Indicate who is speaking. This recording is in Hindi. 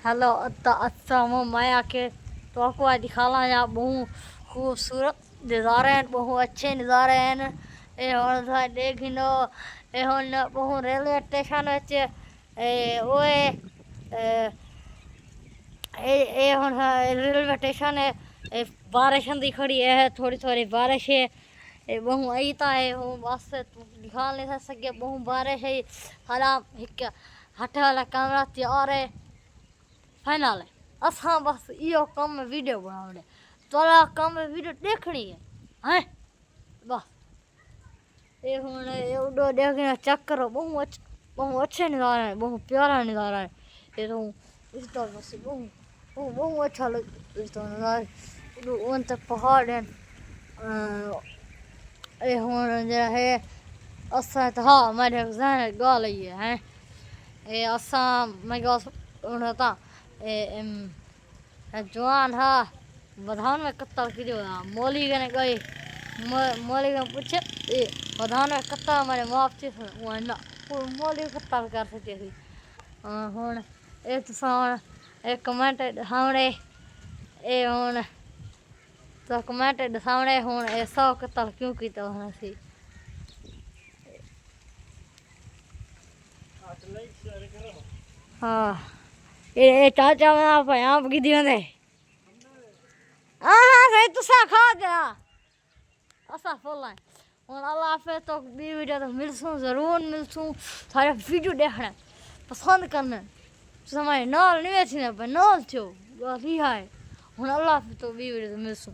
Speaker 1: हेलो अच्छा मैं आके तो आपको आज दिखाना यहाँ बहुत खूबसूरत नज़ारे हैं, बहुत अच्छे नज़ारे हैं। ये हम देख लो ये हम बहुत रेलवे स्टेशन ओए ये हम रेलवे स्टेशन है। बारिश दी खड़ी है, थोड़ी थोड़ी बारिश है। बहु अईता है हूँ बस दिखा नहीं सके बहु बारिश है। हला हट वाला कैमरा तैयार है फाइनल है। असा बस यो कम वीडियो बनाने तोरा कम वीडियो देखनी है हैं बस ये हूँ उडो देखना चेक करो बहु अच्छे नज़ारा है, बहु प्यारा नज़ारा है। ये तो इस तरह बस बहु अच्छा लग इस तरह नज़ारा उन तक पहाड़ है। ये हूँ जो है असा तो हाँ मेरे जहन गाल ये है ये असा मैं गाल उन्होंने जवान हा प्रधान में कत्ता की मोली गने गए मोली ने पूछे प्रधान में कत्ता हमारे माफ थे ना मोली कत्ता कर सकते थे। हुन एक एक कमेंट हमने ये हुन तो कमेंट सामने हुन ऐसा कत्ता क्यों किया होना सी। हाँ ये चाचा मैं आप यहाँ की दिया दे हाँ सही तुसा खा गया असा फुल है और अल्लाह हाफिज़। तो बी वीडियो तो मिलसूँ ज़रूर मिलसूँ सारे वीडियो देखना पसंद करना समय नाल नहीं वैसी ना पर नाल छो बस ही है और अल्लाह हाफिज़। तो बी वीडियो तो मिलसूँ।